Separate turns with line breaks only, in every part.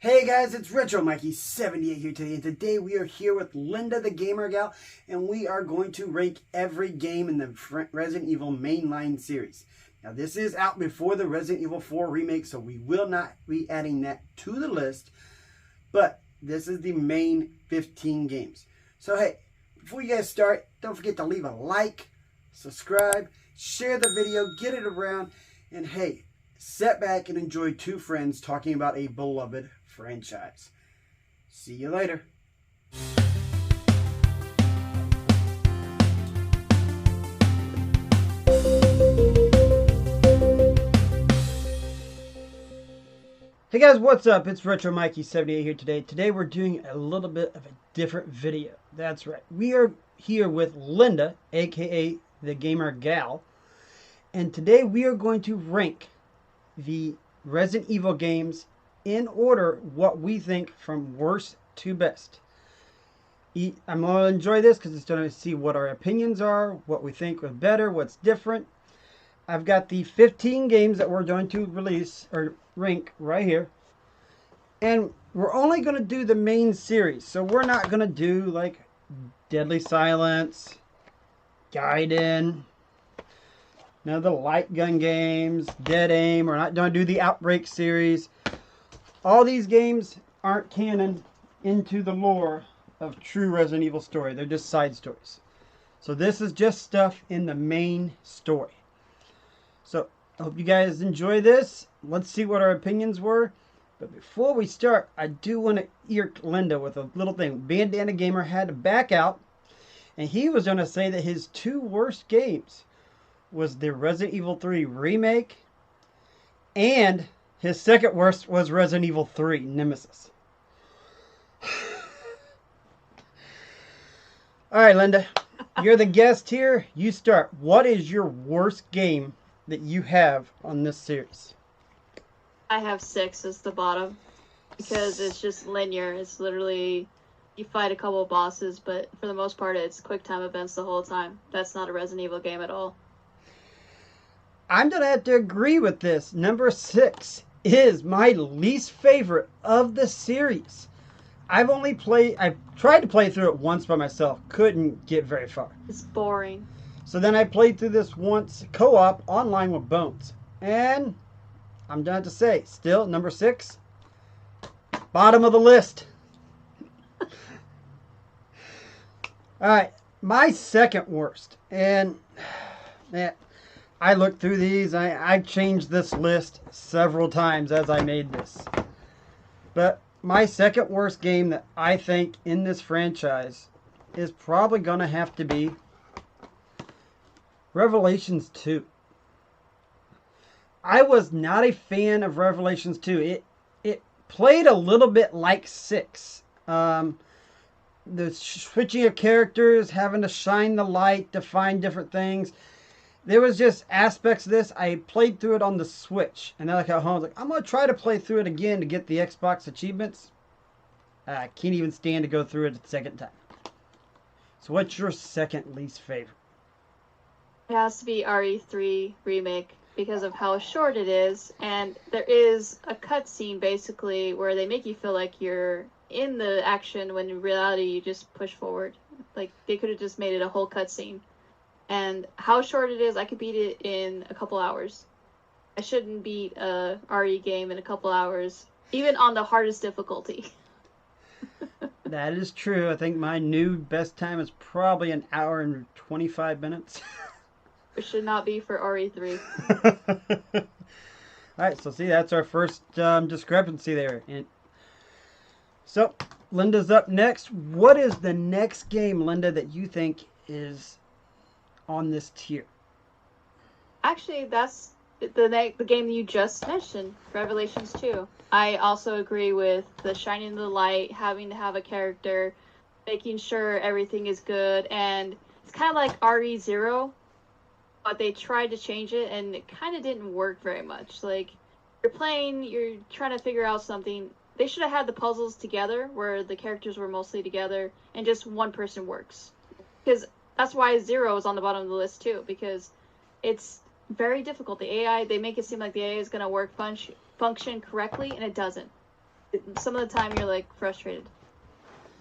Hey guys, it's Retro Mikey78 here today, and today we are here with Linda the GamerGal, and we are going to rank every game in the Resident Evil mainline series. Now this is out before the Resident Evil 4 remake, so we will not be adding that to the list, but this is the main 15 games. So hey, before you guys start, don't forget to leave a like, subscribe, share the video, get it around, and hey, sit back and enjoy two friends talking about a beloved franchise. See you later. Hey guys, what's up? It's Retro Mikey78 here today. Today we're doing a little bit of a different video. That's right. We are here with Linda, aka the GamerGal, and today we are going to rank the Resident Evil games in order what we think from worst to best. I'm going to enjoy this because it's going to see what our opinions are, what we think was better, what's different. I've got the 15 games that we're going to release or rank right here. And we're only going to do the main series. So we're not going to do like Deadly Silence, Gaiden, none of the light gun games, Dead Aim. We're not going to do the Outbreak series. All these games aren't canon into the lore of true Resident Evil story. They're just side stories. So this is just stuff in the main story. So I hope you guys enjoy this. Let's see what our opinions were. But before we start, I do want to irk Linda with a little thing. Bandana Gamer had to back out. And he was going to say that his two worst games was the Resident Evil 3 remake, and his second worst was Resident Evil 3 Nemesis. Alright, Linda, you're the guest here. You start. What is your worst game that you have on this series?
I have 6 as the bottom because it's just linear. It's literally you fight a couple of bosses, but for the most part it's quick time events the whole time. That's not a Resident Evil game at all.
I'm going to have to agree with this. Number 6 is my least favorite of the series. I've tried to play through it once by myself. Couldn't get very far.
It's boring.
So then I played through this once co-op online with Bones. And I'm going to have to say, still, number 6, bottom of the list. Alright, my second worst. And man, I looked through these. I changed this list several times as I made this. But my second worst game that I think in this franchise is probably going to have to be Revelations 2. I was not a fan of Revelations 2. It played a little bit like 6. The switching of characters, having to shine the light to find different things. There was just aspects of this. I played through it on the Switch. And then I got home, I was like, I'm going to try to play through it again to get the Xbox achievements. I can't even stand to go through it a second time. So what's your second least favorite?
It has to be RE3 Remake because of how short it is. And there is a cutscene basically where they make you feel like you're in the action when in reality you just push forward. Like they could have just made it a whole cutscene. And how short it is, I could beat it in a couple hours. I shouldn't beat a RE game in a couple hours, even on the hardest difficulty.
That is true. I think my new best time is probably an hour and 25 minutes.
It should not be for RE3.
Alright, so see, that's our first discrepancy there. And so, Linda's up next. What is the next game, Linda, that you think is on this tier?
Actually, that's the game you just mentioned, Revelations 2. I also agree with the shining the light, having to have a character, making sure everything is good, and it's kind of like RE0, but they tried to change it, and it kind of didn't work very much. Like, you're trying to figure out something. They should have had the puzzles together, where the characters were mostly together, and just one person works. Because that's why 0 is on the bottom of the list, too, because it's very difficult. The AI, they make it seem like the AI is going to function correctly, and it doesn't. some of the time you're like frustrated.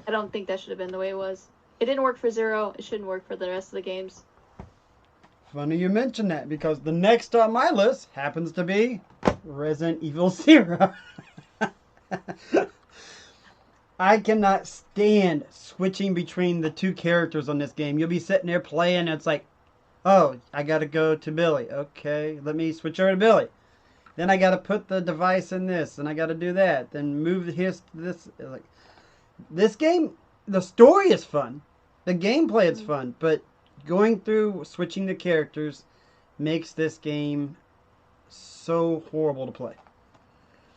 I don't think that should have been the way it was. It didn't work for Zero. It shouldn't work for the rest of the games.
Funny you mention that because the next on my list happens to be Resident Evil Zero. I cannot stand switching between the two characters on this game. You'll be sitting there playing, and it's like, oh, I gotta go to Billy. Okay, let me switch over to Billy. Then I gotta put the device in this, and I gotta do that. Then move his to this. Like this game, the story is fun, the gameplay is fun, but going through switching the characters makes this game so horrible to play.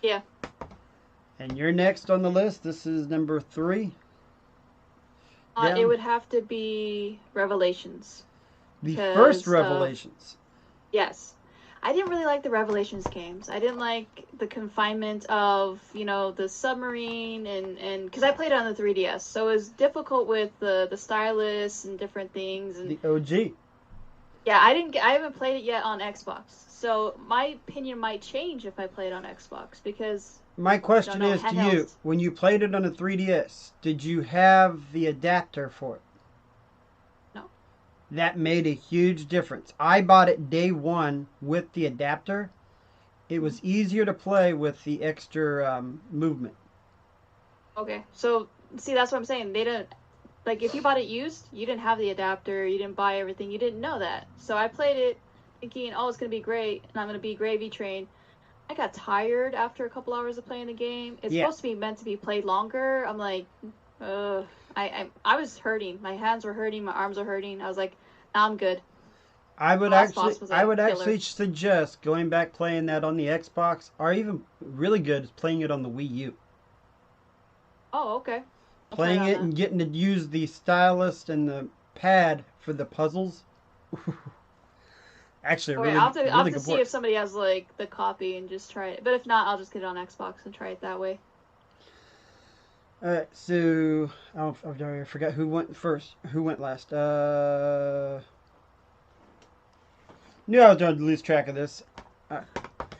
Yeah.
And you're next on the list. This is number 3.
It would have to be Revelations.
The first Revelations.
Yes. I didn't really like the Revelations games. I didn't like the confinement of, the submarine and because I played it on the 3DS, so it was difficult with the stylus and different things. And
the OG.
Yeah, I haven't played it yet on Xbox. So my opinion might change if I play it on Xbox because
my question is to you, when you played it on a 3DS, did you have the adapter for it?
No.
That made a huge difference. I bought it day one with the adapter. It was easier to play with the extra movement.
Okay, so see, that's what I'm saying. They didn't, like, if you bought it used, you didn't have the adapter, you didn't buy everything, you didn't know that. So I played it thinking, oh, it's going to be great, and I'm going to be gravy train. I got tired after a couple hours of playing the game. It's supposed to be meant to be played longer. I'm like, I was hurting. My hands were hurting, my arms were hurting. I was like, nah, I'm good.
I would actually suggest going back playing that on the Xbox, or even really good is playing it on the Wii U.
Oh, okay.
Playing it and getting to use the stylus and the pad for the puzzles. Actually,
okay, I'll have to see if somebody has like the copy and just try it. But if not, I'll just get it on Xbox and try it that way.
Alright, so I forgot who went first. Who went last? Knew I was going to lose track of this.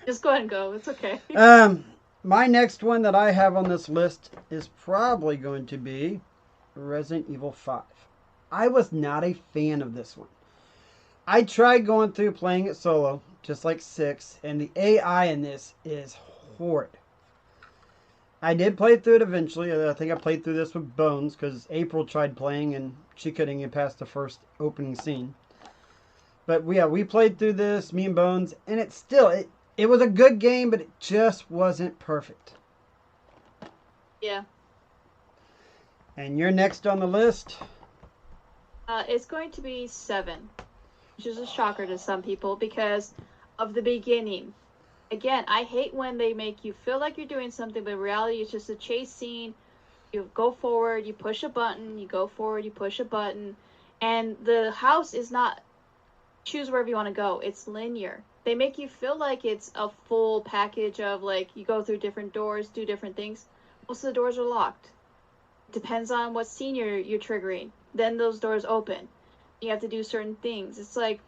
Just go ahead and go. It's okay.
My next one that I have on this list is probably going to be Resident Evil 5. I was not a fan of this one. I tried going through playing it solo, just like 6, and the AI in this is horrid. I did play through it eventually. I think I played through this with Bones, because April tried playing, and she couldn't get past the first opening scene. But yeah, we played through this, me and Bones, and it was a good game, but it just wasn't perfect.
Yeah.
And you're next on the list?
It's going to be 7. Which is a shocker to some people because of the beginning. Again, I hate when they make you feel like you're doing something, but in reality it's just a chase scene. You go forward, you push a button, you go forward, you push a button. And the house is not choose wherever you want to go. It's linear. They make you feel like it's a full package of like you go through different doors, do different things. Most of the doors are locked. Depends on what scene you're triggering. Then those doors open. You have to do certain things. It's like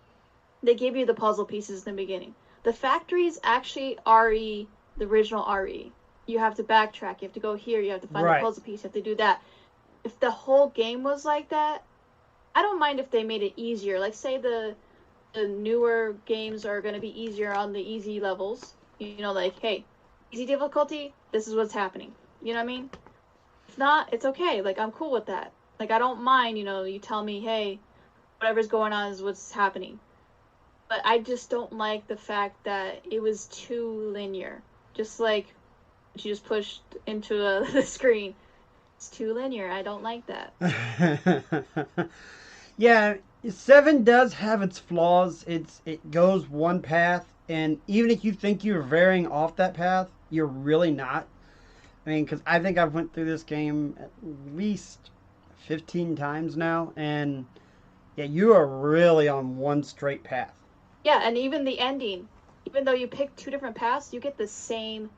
they give you the puzzle pieces in the beginning. The factory is actually RE, the original RE. You have to backtrack. You have to go here. You have to find the puzzle piece. You have to do that. If the whole game was like that, I don't mind if they made it easier. Like, say the newer games are going to be easier on the easy levels. Like, hey, easy difficulty, this is what's happening. You know what I mean? If not, it's okay. Like, I'm cool with that. Like, I don't mind, you tell me, hey, whatever's going on is what's happening. But I just don't like the fact that it was too linear. Just like you just pushed into the screen. It's too linear. I don't like that.
Yeah, 7 does have its flaws. It goes one path, and even if you think you're varying off that path, you're really not. I mean, because I think I've went through this game at least 15 times now, and yeah, you are really on one straight path.
Yeah, and even the ending, even though you pick 2 different paths, you get the same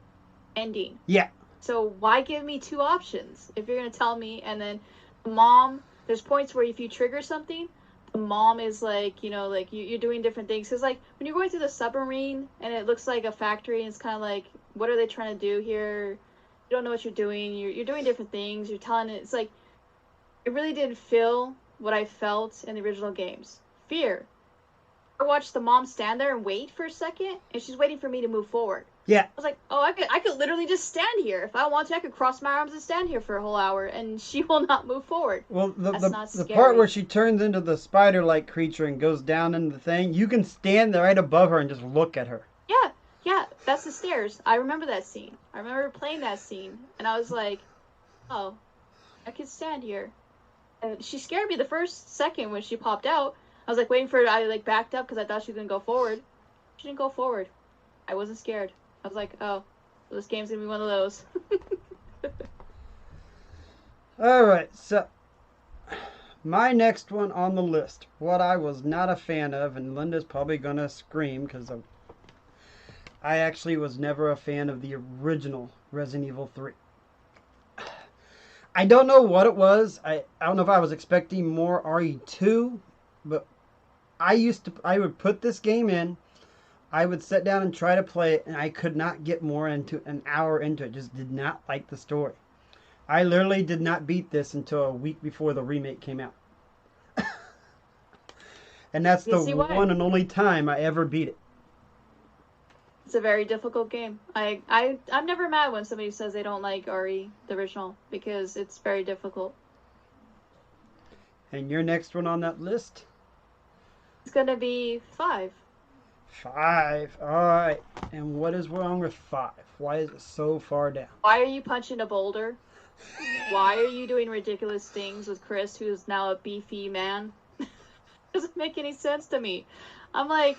ending.
Yeah.
So why give me 2 options if you're going to tell me? And then the mom, there's points where if you trigger something, the mom is like, like you're doing different things. Because like when you're going through the submarine and it looks like a factory and it's kind of like, what are they trying to do here? You don't know what you're doing. You're doing different things. You're telling it. It's like it really didn't feel what I felt in the original games. Fear. I watched the mom stand there and wait for a second, and she's waiting for me to move forward.
Yeah.
I was like, oh, I could literally just stand here. If I want to, I could cross my arms and stand here for a whole hour, and she will not move forward.
Well,
That's not
the
scary.
part where she turns into the spider-like creature and goes down into the thing, you can stand there right above her and just look at her.
Yeah, yeah, that's the stairs. I remember that scene. I remember playing that scene, and I was like, oh, I could stand here. And she scared me the first second when she popped out. I was like waiting for her. I like backed up because I thought she was gonna go forward. She didn't go forward. I wasn't scared. I was like, oh, this game's gonna be one of those.
All right, so my next one on the list, what I was not a fan of, and Linda's probably gonna scream because I actually was never a fan of the original Resident Evil 3. I don't know what it was. I don't know if I was expecting more RE2, but I would put this game in, I would sit down and try to play it, and I could not get more into an hour into it. Just did not like the story. I literally did not beat this until a week before the remake came out. And that's
You
the
see why?
one and only time I ever beat it.
It's a very difficult game. I'm never mad when somebody says they don't like RE, the original, because it's very difficult.
And your next one on that list?
It's gonna be 5.
5. Alright. And what is wrong with 5? Why is it so far down?
Why are you punching a boulder? Why are you doing ridiculous things with Chris, who's now a beefy man? Doesn't make any sense to me. I'm like,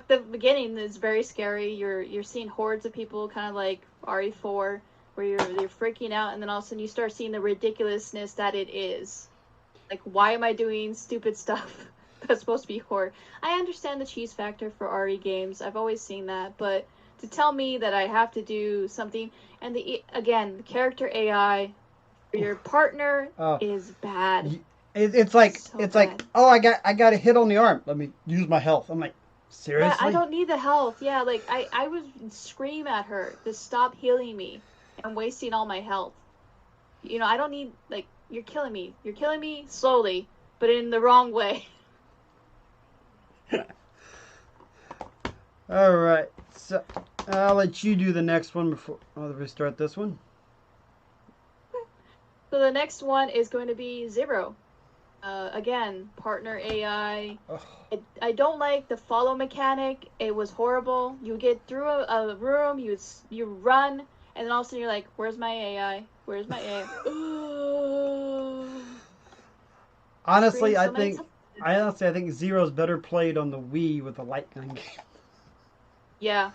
the beginning is very scary. You're seeing hordes of people, kind of like RE4, where you're freaking out, and then all of a sudden you start seeing the ridiculousness that it is. Like, why am I doing stupid stuff that's supposed to be horror? I understand the cheese factor for RE games. I've always seen that, but to tell me that I have to do something, and the character AI for your partner is bad.
It's like
So
it's
bad.
like, oh, I got a hit on the arm. Let me use my health. I'm like, seriously?
Yeah, I don't need the health. Yeah, like I would scream at her to stop healing me and wasting all my health. You know, I don't need, like, you're killing me. You're killing me slowly, but in the wrong way.
All right. So I'll let you do the next one before we start this one.
So the next one is going to be 0. Again, partner AI.
Oh,
I don't like the follow mechanic. It was horrible. You get through a room, you run, and then all of a sudden you're like, "Where's my AI? Where's my AI?"
honestly,
Scream so many times.
I think Zero's better played on the Wii with the light gun game.
Yeah,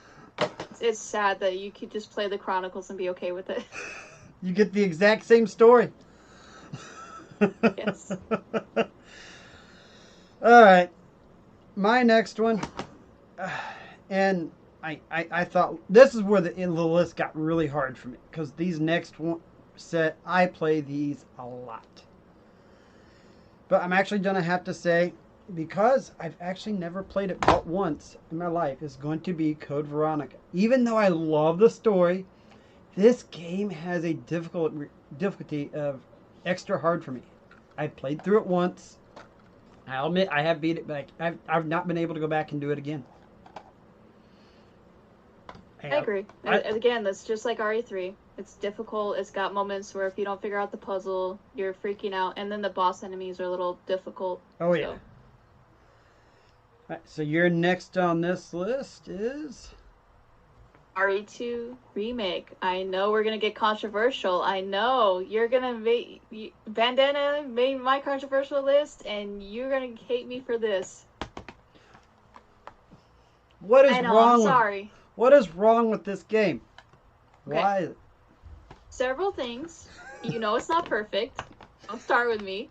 it's sad that you could just play the Chronicles and be okay with it.
You get the exact same story.
Yes.
All right. My next one, and I thought this is where the list got really hard for me because these next one set I play these a lot, but I'm actually gonna have to say because I've actually never played it but once in my life is going to be Code Veronica. Even though I love the story, this game has a difficulty of extra hard for me. I played through it once. I'll admit I have beat it, but I've not been able to go back and do it again.
I agree. Again, that's just like RE3. It's difficult. It's got moments where if you don't figure out the puzzle, you're freaking out, and then the boss enemies are a little difficult.
Oh yeah. So. Right, so your next on this list is
RE2 remake. I know we're gonna get controversial. I know you're gonna make Bandana made my controversial list, and you're gonna hate me for this.
What is
I know,
wrong?
I'm sorry.
What is wrong with this game?
Okay.
Why is it?
Several things. You know it's not perfect. Don't start with me.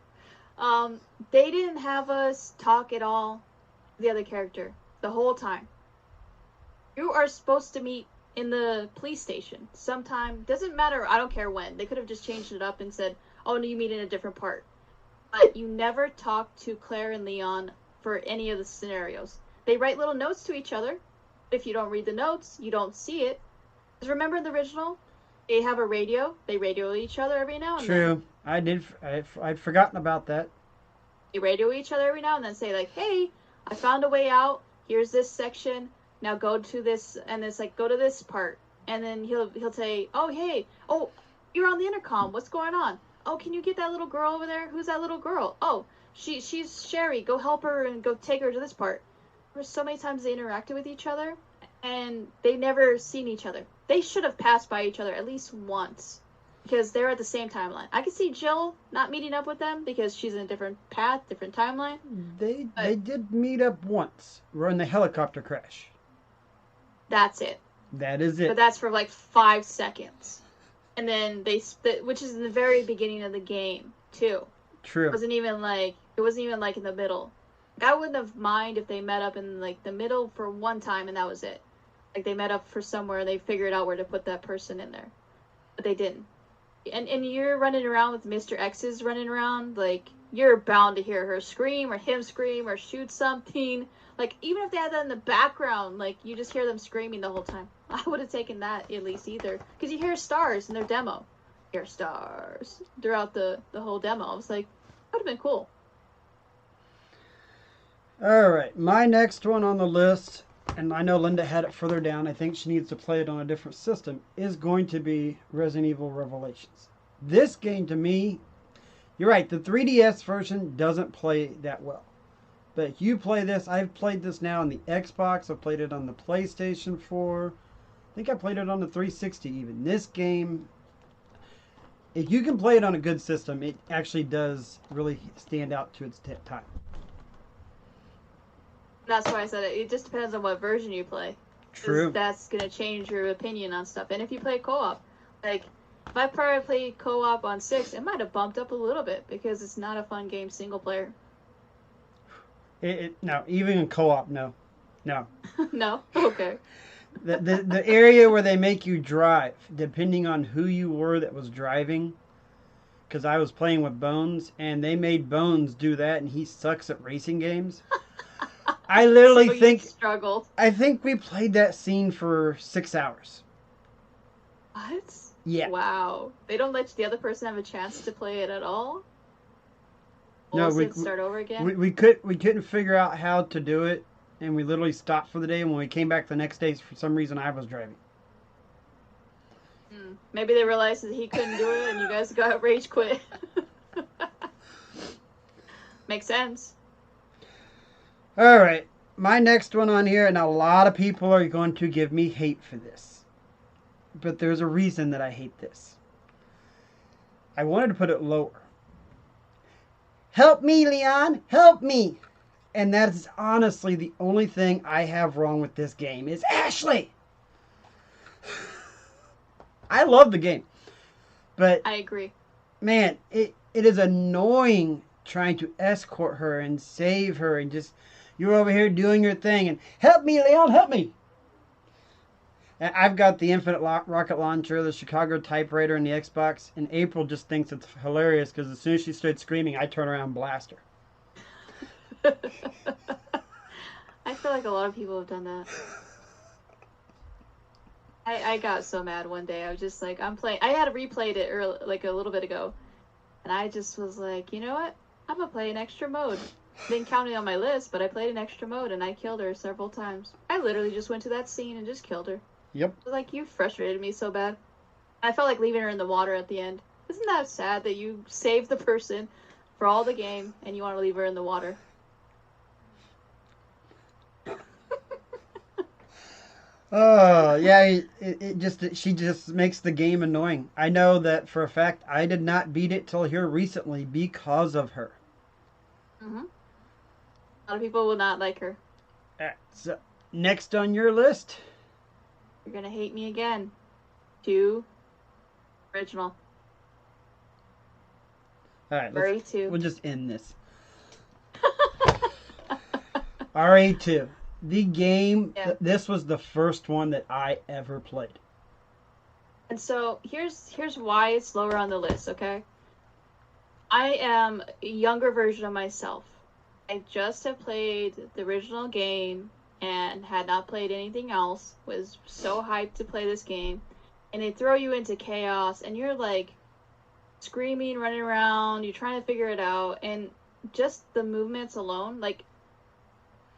They didn't have us talk at all. The other character the whole time. You are supposed to meet in the police station sometime. Doesn't matter. I don't care when. They could have just changed it up and said, "Oh, no, you meet in a different part." But you never talk to Claire and Leon for any of the scenarios. They write little notes to each other. If you don't read the notes, you don't see it. Because remember in the original, They have a radio. They radio each other every now and then.
True. I'd forgotten about that.
They radio each other every now and then. Say like, "Hey, I found a way out. Here's this section. Now go to this." And it's like, "Go to this part." And then he'll say, "Oh, hey, oh, you're on the intercom. What's going on? Oh, can you get that little girl over there? Who's that little girl? Oh, she's Sherry. Go help her and go take her to this part." There's so many times they interacted with each other, and they never seen each other. They should have passed by each other at least once, because they're at the same timeline. I could see Jill not meeting up with them because she's in a different path, different timeline.
They did meet up once. We're in the helicopter crash.
That's it.
That is it.
But that's for like 5 seconds. And then they split, which is in the very beginning of the game, too.
True.
It wasn't even like in the middle. Like, I wouldn't have mind if they met up in like the middle for one time and that was it. Like they met up for somewhere and they figured out where to put that person in there. But they didn't. And you're running around with Mr. X's running around, like you're bound to hear her scream or him scream or shoot something. Like even if they had that in the background, like you just hear them screaming the whole time. I would have taken that at least either, because you hear stars in their demo. You hear stars throughout the whole demo. I was like, that would have been cool.
All right, my next one on the list, and I know Linda had it further down. I think she needs to play it on a different system. Is going to be Resident Evil Revelations. This game to me, you're right. The 3DS version doesn't play that well. But you play this, I've played this now on the Xbox, I've played it on the PlayStation 4, I think I played it on the 360 even. This game, if you can play it on a good system, it actually does really stand out to its time.
That's why I said it just depends on what version you play.
True.
That's going to change your opinion on stuff. And if you play co-op, like, if I probably played co-op on 6, it might have bumped up a little bit, because it's not a fun game single player.
No, even in co-op, no. No.
No? Okay.
The area where they make you drive, depending on who you were that was driving, because I was playing with Bones, and they made Bones do that, and he sucks at racing games. I literally
So
think...
struggled.
I think we played that scene for 6 hours.
What?
Yeah.
Wow. They don't let the other person have a chance to play it at all?
No,
we start over again?
We couldn't figure out how to do it, and we literally stopped for the day. And when we came back the next day, for some reason, I was driving.
Maybe they realized that he couldn't do it, and you guys got rage quit. Makes sense.
All right, my next one on here, and a lot of people are going to give me hate for this, but there's a reason that I hate this. I wanted to put it lower. Help me, Leon! Help me! And that is honestly the only thing I have wrong with this game is Ashley! I love the game. But
I agree.
Man, it is annoying trying to escort her and save her and just, you're over here doing your thing and help me, Leon, help me! And I've got the Infinite Rocket Launcher, the Chicago Typewriter, and the Xbox, and April just thinks it's hilarious because as soon as she started screaming, I turn around and blast her.
I feel like a lot of people have done that. I got so mad one day. I was just like, I'm playing. I had replayed it like a little bit ago, and I just was like, you know what? I'm gonna play an extra mode. Didn't count it on my list, but I played an extra mode, and I killed her several times. I literally just went to that scene and just killed her.
Yep.
Like, you frustrated me so bad. I felt like leaving her in the water at the end. Isn't that sad that you saved the person for all the game and you want to leave her in the water?
Oh, yeah, she just makes the game annoying. I know that for a fact I did not beat it till here recently because of her.
Mm-hmm. A lot of people will not like her.
So, next on your list?
You're gonna hate me again. 2. Original.
Alright,
RE2.
we'll just end this. RE2. The game,
yeah.
This was the first one that I ever played.
And so, here's why it's lower on the list, okay? I am a younger version of myself. I just have played the original game and had not played anything else. Was so hyped to play this game. and they throw you into chaos, and you're like screaming, running around, you're trying to figure it out, and just the movements alone, like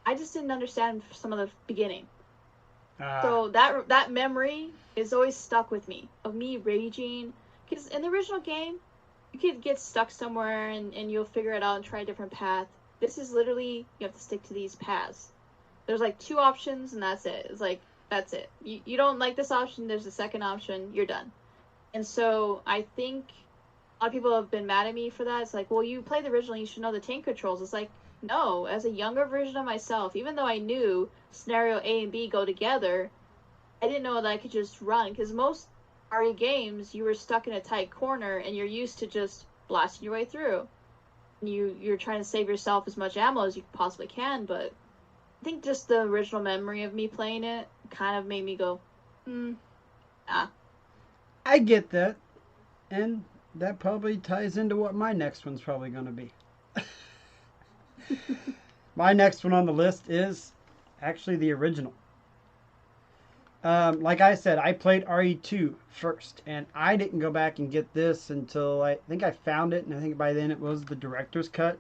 I just didn't understand some of the beginning. So that memory is always stuck with me of me raging, because in the original game you could get stuck somewhere and you'll figure it out and try a different path. This is literally, you have to stick to these paths. There's like 2 options and that's it. It's like, that's it. You don't like this option, there's a second option, you're done. And so I think a lot of people have been mad at me for that. It's like, well, you played the original, you should know the tank controls. It's like, no, as a younger version of myself, even though I knew scenario A and B go together, I didn't know that I could just run, because most RE games, you were stuck in a tight corner and you're used to just blasting your way through. You're trying to save yourself as much ammo as you possibly can, but I think just the original memory of me playing it kind of made me go,
I get that, and that probably ties into what my next one's probably going to be. My next one on the list is actually the original. Like I said, I played RE2 first, and I didn't go back and get this until I think I found it, and I think by then it was the director's cut.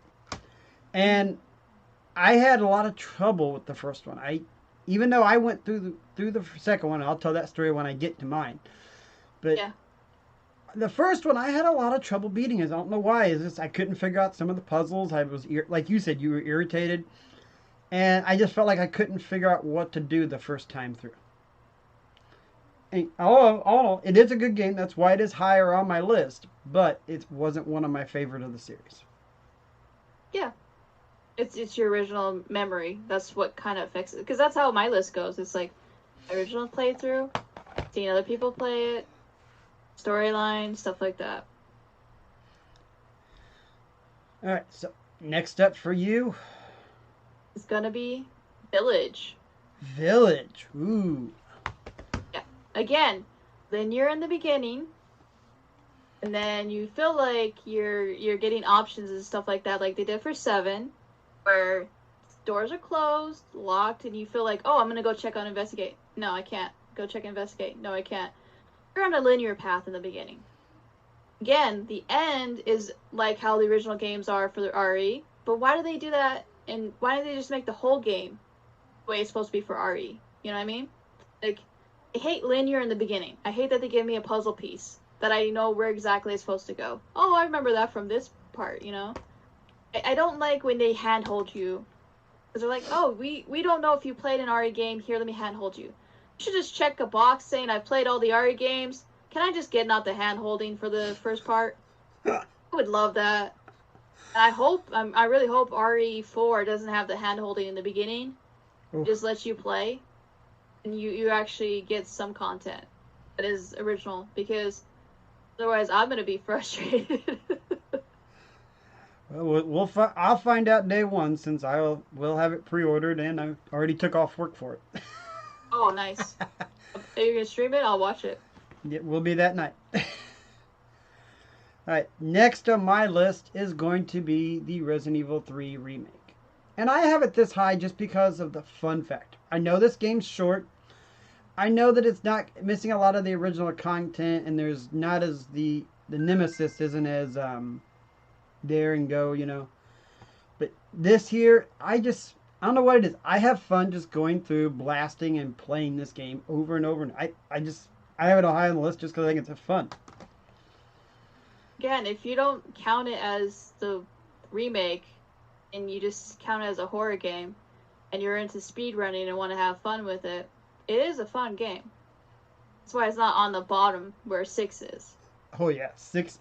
And I had a lot of trouble with the first one. Even though I went through the second one, I'll tell that story when I get to mine. But
yeah.
The first one, I had a lot of trouble beating it. I don't know why. Is this I couldn't figure out some of the puzzles. I was like you said, you were irritated, and I just felt like I couldn't figure out what to do the first time through. And all it is a good game. That's why it is higher on my list. But it wasn't one of my favorite of the series.
Yeah. It's your original memory. That's what kind of affects it. Because that's how my list goes. It's like original playthrough, seeing other people play it, storyline, stuff like that.
All right. So next up for you,
it's gonna be Village.
Village. Ooh.
Yeah. Again, then you're in the beginning, and then you feel like you're getting options and stuff like that, like they did for 7. Where doors are closed, locked, and you feel like, oh, I'm gonna go check on investigate. No, I can't. Go check investigate. No, I can't. You're on a linear path in the beginning. Again, the end is like how the original games are for the RE, but why do they do that? And why don't they just make the whole game the way it's supposed to be for RE? You know what I mean? Like, I hate linear in the beginning. I hate that they give me a puzzle piece that I know where exactly it's supposed to go. Oh, I remember that from this part, you know? I don't like when they handhold you. Because they're like, oh, we don't know if you played an RE game. Here, let me handhold you. You should just check a box saying I've played all the RE games. Can I just get not the hand-holding for the first part? I would love that. And I really hope RE4 doesn't have the hand-holding in the beginning. It just lets you play. And you actually get some content that is original. Because otherwise I'm going to be frustrated.
Well, I'll find out day one since will have it pre-ordered and I already took off work for it.
Oh, nice. Are you gonna stream it? I'll watch it.
It will be that night. All right, next on my list is going to be the Resident Evil 3 remake, and I have it this high just because of the fun factor. I know this game's short. I know that it's not missing a lot of the original content, and there's not as the nemesis isn't as there and go, you know. But this here, I don't know what it is. I have fun just going through, blasting, and playing this game over and over. And I have it high on the list just because I think it's fun.
Again, if you don't count it as the remake, and you just count it as a horror game, and you're into speedrunning and want to have fun with it, it is a fun game. That's why it's not on the bottom where 6 is.
Oh yeah, 6.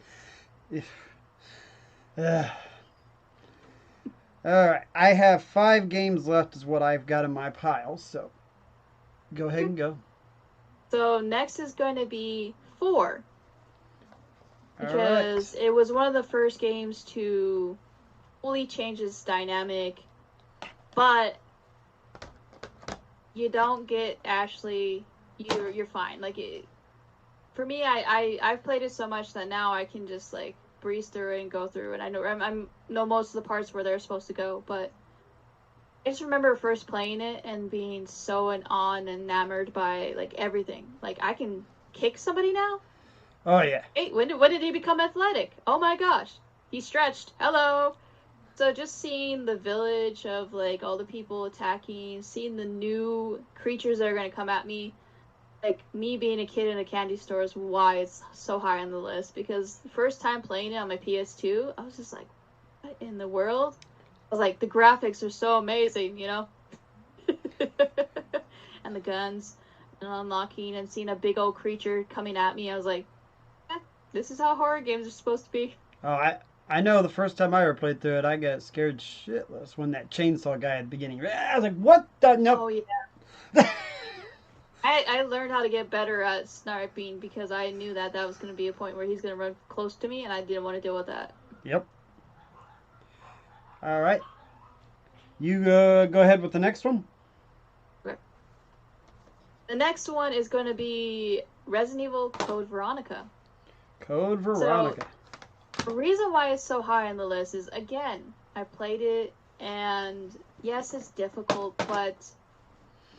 Alright, I have 5 games left is what I've got in my pile, so go ahead and go.
So next is going to be 4. Because it was one of the first games to fully change its dynamic, but you don't get Ashley, you're fine. Like, for me, I've played it so much that now I can just, like, breeze through it and go through, and I know most of the parts where they're supposed to go, but I just remember first playing it and being so in awe and enamored by, like, everything. Like, I can kick somebody now?
Oh yeah.
Hey, when did he become athletic? Oh my gosh, he stretched. Hello. So just seeing the village of like all the people attacking, seeing the new creatures that are gonna come at me, like me being a kid in a candy store is why it's so high on the list. Because the first time playing it on my PS2, I was just like, what in the world? I was like, the graphics are so amazing, you know? And the guns and unlocking and seeing a big old creature coming at me, I was like, this is how horror games are supposed to be.
Oh, I know the first time I ever played through it, I got scared shitless when that chainsaw guy at the beginning. I was like, what the? Nope.
Oh yeah. I learned how to get better at sniping because I knew that was going to be a point where he's going to run close to me, and I didn't want to deal with that.
Yep. All right. You go ahead with the next one.
Okay. The next one is going to be Resident Evil Code Veronica.
Code Veronica.
So, the reason why it's so high on the list is, again, I played it, and yes, it's difficult, but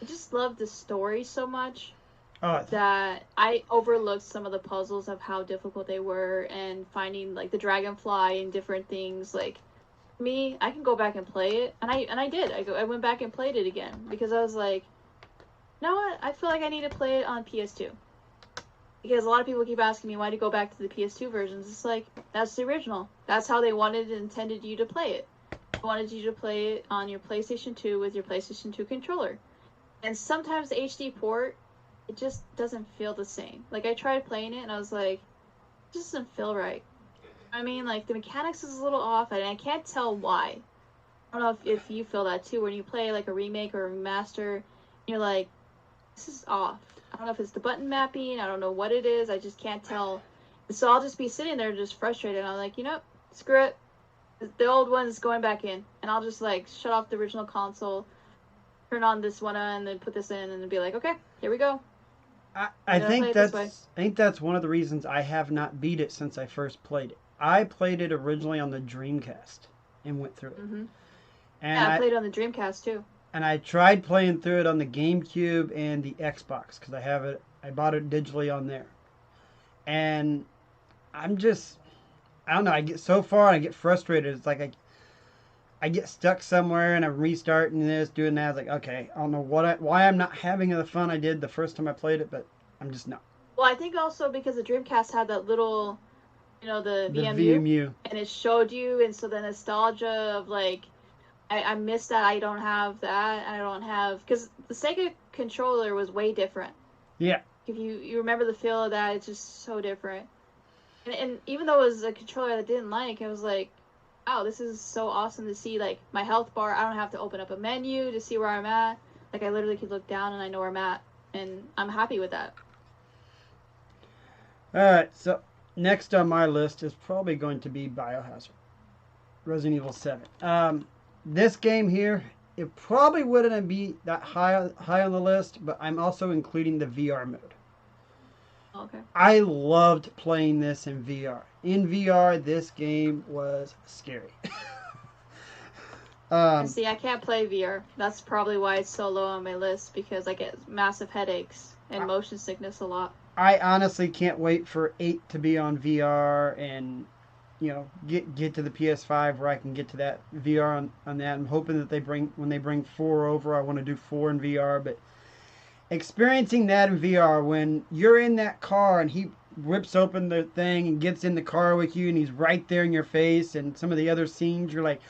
I just love the story so much that I overlooked some of the puzzles of how difficult they were, and finding like the dragonfly and different things. Like me, I can go back and play it, and I did. I went back and played it again because I was like, you know what? I feel like I need to play it on PS2 because a lot of people keep asking me why to go back to the PS2 versions. It's like that's the original. That's how they wanted and intended you to play it. They wanted you to play it on your PlayStation 2 with your PlayStation 2 controller. And sometimes the HD port, it just doesn't feel the same. Like, I tried playing it, and I was like, it just doesn't feel right. I mean, like, the mechanics is a little off, and I can't tell why. I don't know if you feel that, too, when you play, like, a remake or a remaster, you're like, this is off. I don't know if it's the button mapping, I don't know what it is, I just can't tell. So I'll just be sitting there just frustrated, and I'm like, you know, screw it. The old one's going back in, and I'll just, like, shut off the original console, turn on this one and then put this in and then be like, okay, here we go.
I think that's one of the reasons I have not beat it since I first played it. I played it originally on the Dreamcast and went through it.
Mm-hmm.
And
yeah, I played it on the Dreamcast too.
And I tried playing through it on the GameCube and the Xbox because I have it. I bought it digitally on there. And I don't know. I get so far and I get frustrated. It's like I get stuck somewhere and I'm restarting this, doing that. I was like, okay, I don't know why I'm not having the fun I did the first time I played it, but I'm just not.
Well, I think also because the Dreamcast had that little, the
VMU,
and it showed you, and so the nostalgia of like, I miss that. I don't have that. I don't have because the Sega controller was way different.
Yeah.
If you remember the feel of that, it's just so different. And even though it was a controller I didn't like, I was like, wow, this is so awesome to see, like, my health bar. I don't have to open up a menu to see where I'm at. Like, I literally could look down and I know where I'm at. And I'm happy with that.
Alright, so next on my list is probably going to be Biohazard. Resident Evil 7. This game here, it probably wouldn't be that high on the list, but I'm also including the VR mode.
Okay.
I loved playing this in VR. In VR, this game was scary.
See, I can't play VR. That's probably why it's so low on my list, because I get massive headaches and motion sickness a lot.
I honestly can't wait for 8 to be on VR and, get to the PS5 where I can get to that VR on that. I'm hoping that when they bring 4 over, I want to do 4 in VR, but experiencing that in VR when you're in that car and he rips open the thing and gets in the car with you and he's right there in your face, and some of the other scenes you're like,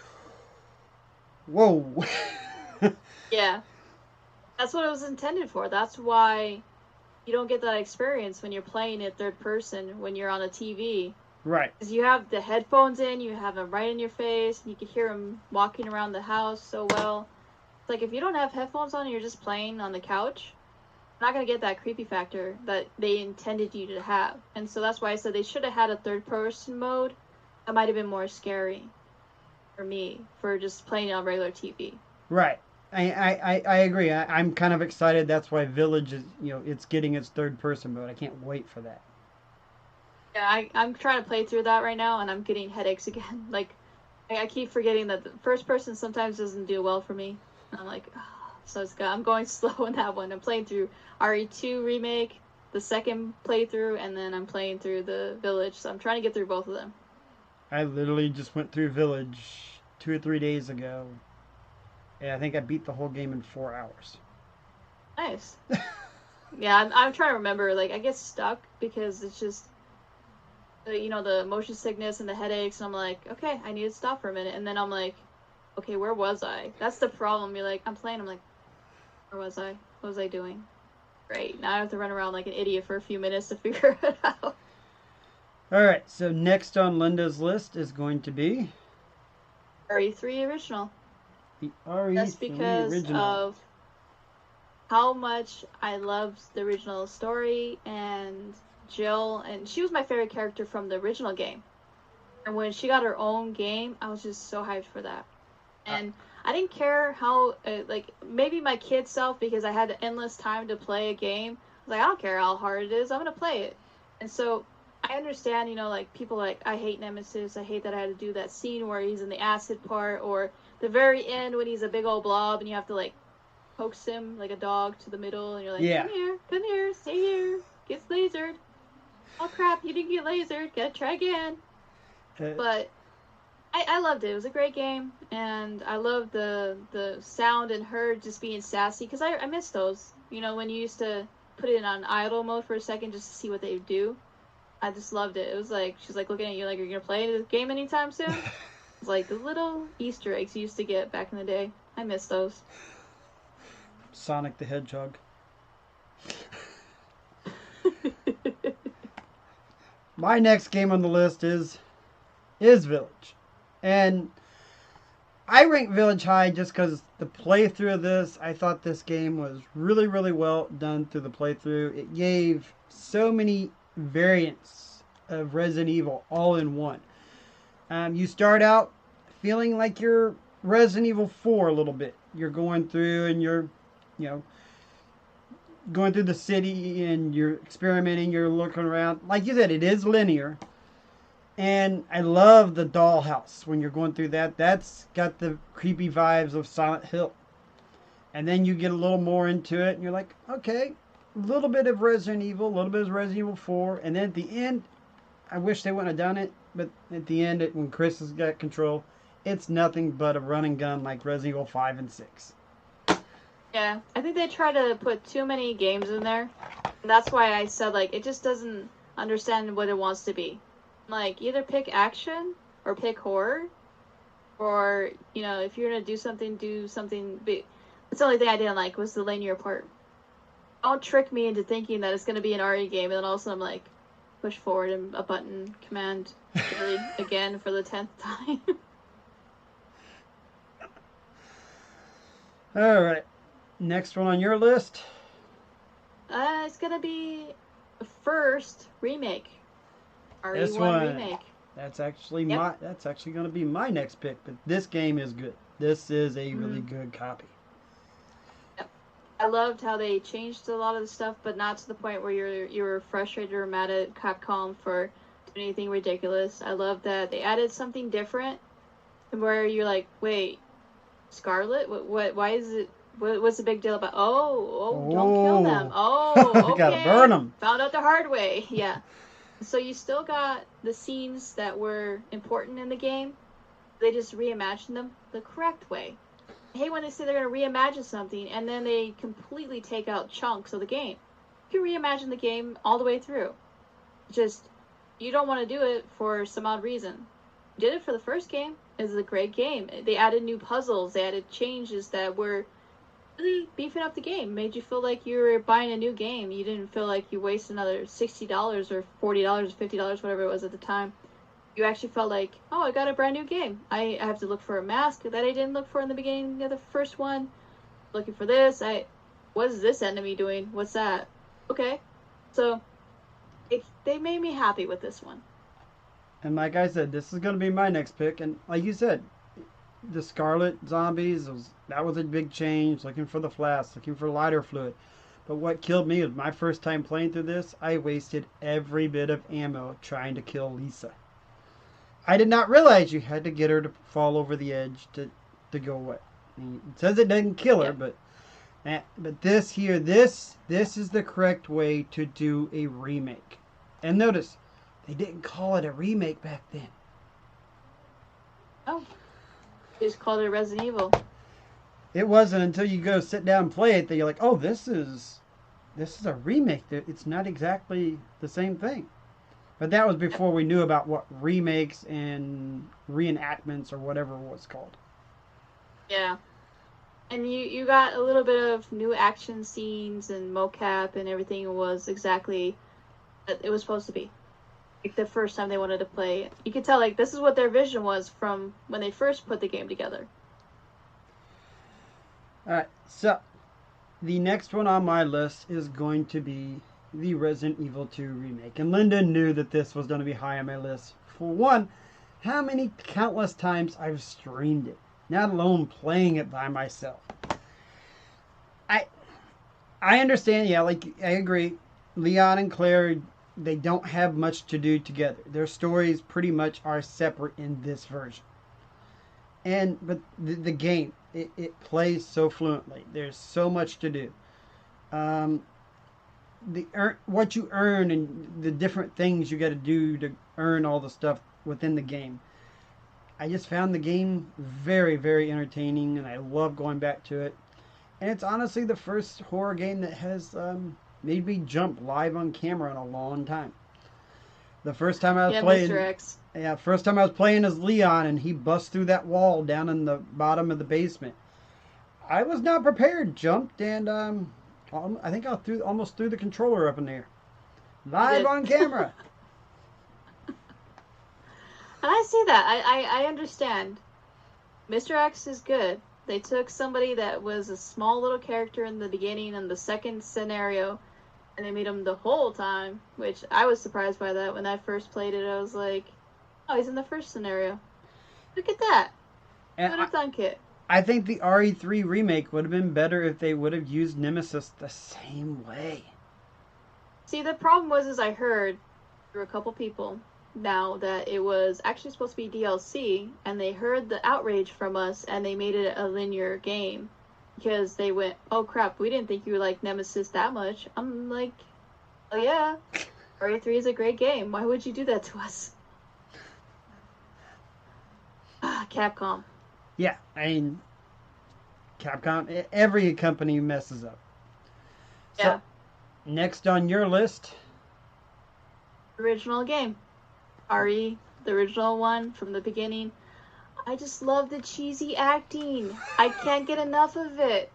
whoa.
Yeah. That's what it was intended for. That's why you don't get that experience when you're playing it third person when you're on a TV.
Right.
Because you have the headphones in, you have them right in your face, and you can hear them walking around the house so well. It's like if you don't have headphones on and you're just playing on the couch, not going to get that creepy factor that they intended you to have. And so that's why I said they should have had a third-person mode. That might have been more scary for me, for just playing on regular TV.
Right. I agree. I'm kind of excited. That's why Village is, it's getting its third-person mode. I can't wait for that.
Yeah, I'm trying to play through that right now, and I'm getting headaches again. Like, I keep forgetting that the first person sometimes doesn't do well for me. And I'm like, oh. So I'm going slow in that one. I'm playing through RE2 Remake, the second playthrough, and then I'm playing through the village. So I'm trying to get through both of them.
I literally just went through Village 2 or 3 days ago, and I think I beat the whole game in 4 hours.
Nice. Yeah, I'm trying to remember. Like, I get stuck because it's just, the motion sickness and the headaches, and I'm like, okay, I need to stop for a minute, and then I'm like, okay, where was I? That's the problem. You're like, I'm playing. I'm like, where was I? What was I doing? Great. Now I have to run around like an idiot for a few minutes to figure it out.
All right, so next on Linda's list is going to be
RE3 original.
the
Just
RE3
because
original.
of how much I loved the original story and Jill, and she was my favorite character from the original game. And when she got her own game, I was just so hyped for that. And I didn't care how, maybe my kid self, because I had endless time to play a game, I was like, I don't care how hard it is, I'm going to play it. And so I understand, like, people like, I hate Nemesis, I hate that I had to do that scene where he's in the acid part, or the very end when he's a big old blob and you have to, like, coax him like a dog to the middle, and you're like,
Yeah.
come here, stay here, gets lasered. Oh crap, you didn't get lasered, gotta try again. But I loved it. It was a great game, and I loved the sound and her just being sassy, because I miss those. When you used to put it on idle mode for a second just to see what they would do. I just loved it. It was like, she's like looking at you like, are you going to play this game anytime soon? It's like the little Easter eggs you used to get back in the day. I miss those.
Sonic the Hedgehog. My next game on the list is Village. And I rank Village high just because the playthrough of this, I thought this game was really, really well done through the playthrough. It gave so many variants of Resident Evil all in one. You start out feeling like you're Resident Evil 4 a little bit. You're going through and you're, going through the city and you're experimenting, you're looking around. Like you said, it is linear. And I love the dollhouse when you're going through that. That's got the creepy vibes of Silent Hill. And then you get a little more into it and you're like, okay, a little bit of Resident Evil, a little bit of Resident Evil 4. And then at the end, I wish they wouldn't have done it. But at the end, when Chris has got control, it's nothing but a run and gun like Resident Evil 5 and 6.
Yeah, I think they try to put too many games in there. And that's why I said, like, it just doesn't understand what it wants to be. Like, either pick action or pick horror. Or, if you're going to do something big. That's the only thing I didn't like was the linear part. Don't trick me into thinking that it's going to be an RE game, and then all of a sudden I'm like, push forward and a button, command, again for the 10th time.
Alright, next one on your list.
It's going to be the first remake.
This
RE1
one.
remake.
That's actually going to be my next pick, but this game is good. This is a really good copy.
Yep. I loved how they changed a lot of the stuff, but not to the point where you were frustrated or mad at Capcom for doing anything ridiculous. I love that they added something different, and where you're like, wait, Scarlet? What? Why is it? What's the big deal about? Oh, don't kill them. Oh, okay.
Gotta burn them.
Found out the hard way. Yeah. So you still got the scenes that were important in the game. They just reimagined them the correct way. I hate when they say they're going to reimagine something and then they completely take out chunks of the game. You can reimagine the game all the way through. Just, you don't want to do it for some odd reason. You did it for the first game. It was a great game. They added new puzzles. They added changes that were really beefing up the game. Made you feel like you were buying a new game. You didn't feel like you wasted another $60 or $40 or $50, whatever it was at the time. You actually felt like, oh, I got a brand new game. I have to look for a mask that I didn't look for in the beginning of the first one. Looking for this. What is this enemy doing? What's that? Okay. So, they made me happy with this one.
And like I said, this is going to be my next pick. And like you said, the Scarlet Zombies, that was a big change. Looking for the flask, looking for lighter fluid. But what killed me was my first time playing through this, I wasted every bit of ammo trying to kill Lisa. I did not realize you had to get her to fall over the edge to go away. I mean, it says it doesn't kill her, but But this here, this is the correct way to do a remake. And notice, they didn't call it a remake back then.
Oh, they just called it Resident Evil.
It wasn't until you go sit down and play it that you're like, oh, this is a remake. It's not exactly the same thing. But that was before we knew about what remakes and reenactments or whatever it was called.
Yeah. And you got a little bit of new action scenes and mocap and everything was exactly that it was supposed to be. Like the first time they wanted to play, you could tell like this is what their vision was from when they first put the game together.
Alright, so the next one on my list is going to be the Resident Evil 2 remake. And Linda knew that this was going to be high on my list. For one, how many countless times I've streamed it, not alone playing it by myself. I understand, yeah, like I agree. Leon and Claire, they don't have much to do together. Their stories pretty much are separate in this version. But the game, it plays so fluently. There's so much to do. What you earn and the different things you got to do to earn all the stuff within the game. I just found the game very, very entertaining, and I love going back to it. And it's honestly the first horror game that has made me jump live on camera in a long time. The first time I was playing,
Mr. X.
Yeah, first time I was playing as Leon, and he busts through that wall down in the bottom of the basement. I was not prepared. Jumped and I think I almost threw the controller up in there, live on camera.
And I see that. I understand. Mr. X is good. They took somebody that was a small little character in the beginning and the second scenario, and they made him the whole time, which I was surprised by that. When I first played it, I was like, oh, he's in the first scenario. Look at that.
And
What a thunk it.
I think the RE3 remake would have been better if they would have used Nemesis the same way.
See, the problem was, is I heard through a couple people now that it was actually supposed to be DLC, and they heard the outrage from us, and they made it a linear game. Because they went, oh crap, we didn't think you liked Nemesis that much. I'm like, oh yeah, RE3 is a great game. Why would you do that to us? Capcom.
Yeah, I mean, Capcom, every company messes up. So,
Yeah.
Next on your list,
Original game. RE, the original one from the beginning. I just love the cheesy acting. I can't get enough of it.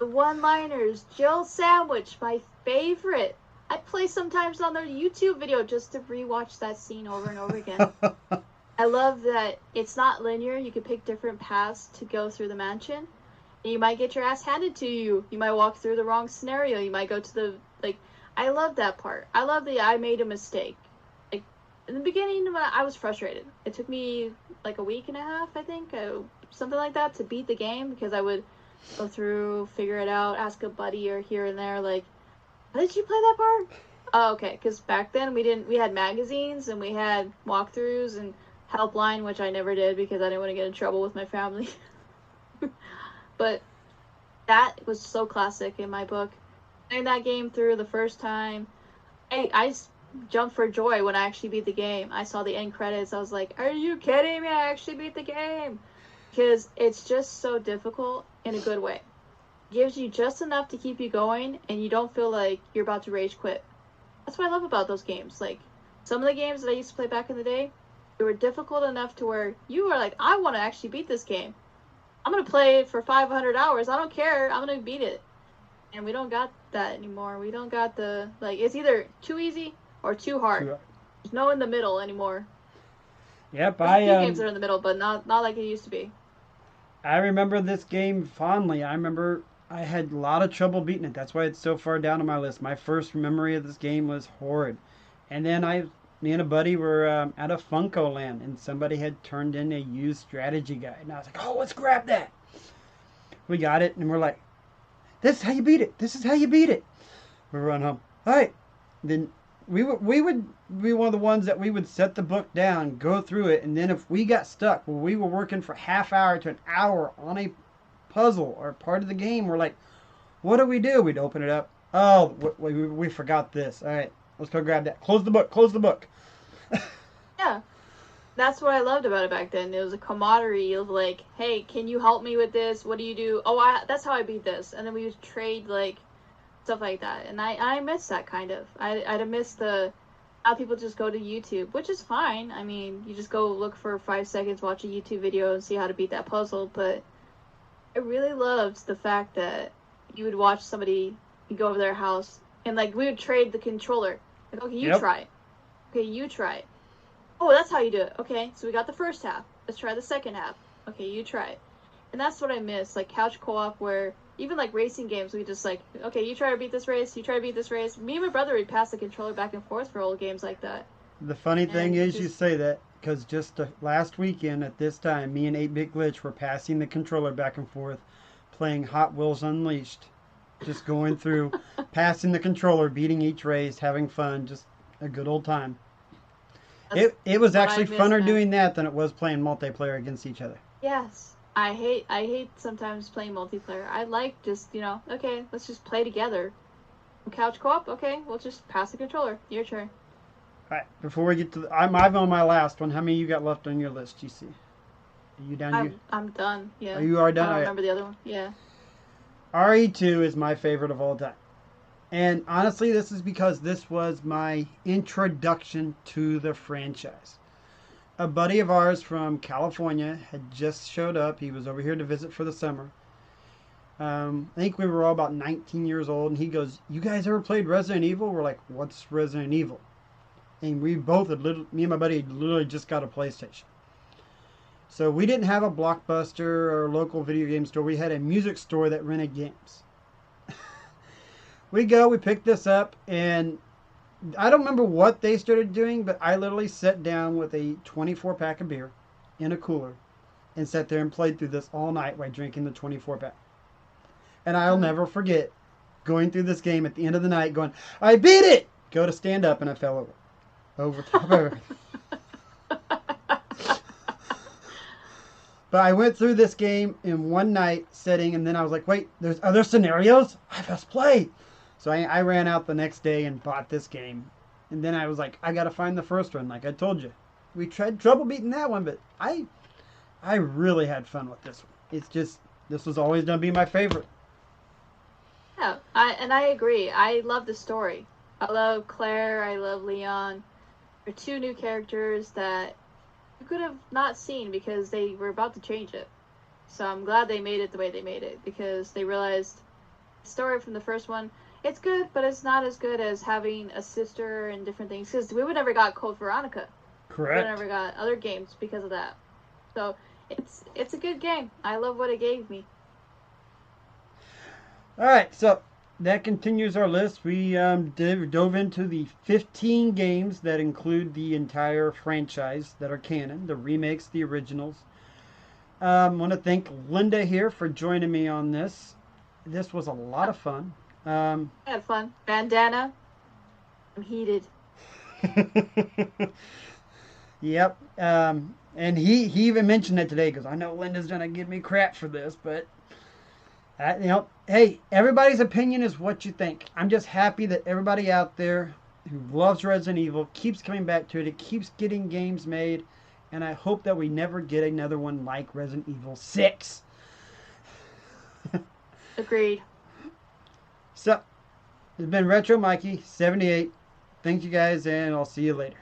The one-liners. Jill Sandwich, my favorite. I play sometimes on their YouTube video just to rewatch that scene over and over again. I love that it's not linear. You can pick different paths to go through the mansion. And you might get your ass handed to you. You might walk through the wrong scenario. You might go to the, I love that part. I love the I made a mistake. Like, in the beginning, when I was frustrated. It took me, like, a week and a half, I think, something like that, to beat the game, because I would go through, figure it out, ask a buddy or here and there, like, how did you play that part? Oh, okay, because back then we had magazines, and we had walkthroughs, and Helpline, which I never did because I didn't want to get in trouble with my family. But that was so classic in my book. Playing that game through the first time, I jumped for joy when I actually beat the game. I saw the end credits. I was like, are you kidding me? I actually beat the game. Because it's just so difficult in a good way. It gives you just enough to keep you going, and you don't feel like you're about to rage quit. That's what I love about those games. Like, some of the games that I used to play back in the day, they were difficult enough to where you were like, I want to actually beat this game. I'm going to play it for 500 hours. I don't care. I'm going to beat it. And we don't got that anymore. We don't got the, it's either too easy or too hard. There's no in the middle anymore.
Yep,
There's a few games that are in the middle, but not like it used to be.
I remember this game fondly. I remember I had a lot of trouble beating it. That's why it's so far down on my list. My first memory of this game was horrid. And then me and a buddy were at a Funko Land, and somebody had turned in a used strategy guide. And I was like, oh, let's grab that. We got it, and we're like, this is how you beat it. This is how you beat it. We run home. All right. Then we would be one of the ones that we would set the book down, go through it, and then if we got stuck, well, we were working for half hour to an hour on a puzzle or part of the game, we're like, What do we do? We'd open it up. Oh, we forgot this. All right, let's go grab that. Close the book. Close the book.
Yeah, that's what I loved about it back then. It was a camaraderie of like, hey, can you help me with this? What do you do? Oh, that's how I beat this. And then we would trade like stuff like that. And I miss that kind of. I'd miss the how people just go to YouTube, which is fine. I mean, you just go look for 5 seconds, watch a YouTube video, and see how to beat that puzzle. But I really loved the fact that you would watch somebody, you go over their house, and like we would trade the controller. Like, okay, you
Yep.
try it. Okay, you try it. Oh, that's how you do it. Okay, so we got the first half. Let's try the second half. Okay, you try it. And that's what I miss, like couch co-op, where even like racing games, we just like, okay, you try to beat this race, you try to beat this race. Me and my brother would pass the controller back and forth for old games like that.
The funny thing
And
is,
just,
you say that because just last weekend at this time, me and 8-Bit Glitch were passing the controller back and forth, playing Hot Wheels Unleashed, just going through, passing the controller, beating each race, having fun, just a good old time.
that's
It was
what I
actually
miss
funner
now.
doing that than it was playing multiplayer against each other.
Yes. I hate sometimes playing multiplayer. I like just, okay, let's just play together. Couch co-op, okay, we'll just pass the controller. Your turn.
All right, before we get to I'm on my last one. How many you got left on your list, GC? Are you down?
I'm done. Yeah.
Are you are
I
done?
don't
All right.
remember the other one. Yeah.
RE2 is my favorite of all time. And honestly, this is because this was my introduction to the franchise. A buddy of ours from California had just showed up. He was over here to visit for the summer. I think we were all about 19 years old, and he goes, "You guys ever played Resident Evil?" We're like, "What's Resident Evil?" And we both had, me and my buddy had literally just got a PlayStation. So we didn't have a Blockbuster or a local video game store. We had a music store that rented games. We picked this up, and I don't remember what they started doing, but I literally sat down with a 24 pack of beer in a cooler and sat there and played through this all night while drinking the 24 pack. And I'll never forget going through this game at the end of the night going, "I beat it!" Go to stand up, and I fell over top of everything. But I went through this game in one night sitting, and then I was like, wait, there's other scenarios? I must play. So I ran out the next day and bought this game. And then I was like, I got to find the first one, like I told you. We tried trouble beating that one, but I really had fun with this one. It's just, this was always going to be my favorite.
Yeah, I agree. I love the story. I love Claire. I love Leon. They're two new characters that you could have not seen because they were about to change it. So I'm glad they made it the way they made it because they realized the story from the first one, it's good, but it's not as good as having a sister and different things. Because we would never got Code Veronica.
Correct.
We never got other games because of that. So it's a good game. I love what it gave me.
All right, so that continues our list. We dove into the 15 games that include the entire franchise that are canon, the remakes, the originals. I want to thank Linda here for joining me on this. This was a lot of fun.
I had fun. Bandana. I'm heated.
Yep. And he even mentioned it today because I know Linda's going to give me crap for this, but hey, everybody's opinion is what you think. I'm just happy that everybody out there who loves Resident Evil keeps coming back to it. It keeps getting games made, and I hope that we never get another one like Resident Evil 6.
Agreed.
So, it's been Retro Mikey 78. Thank you guys, and I'll see you later.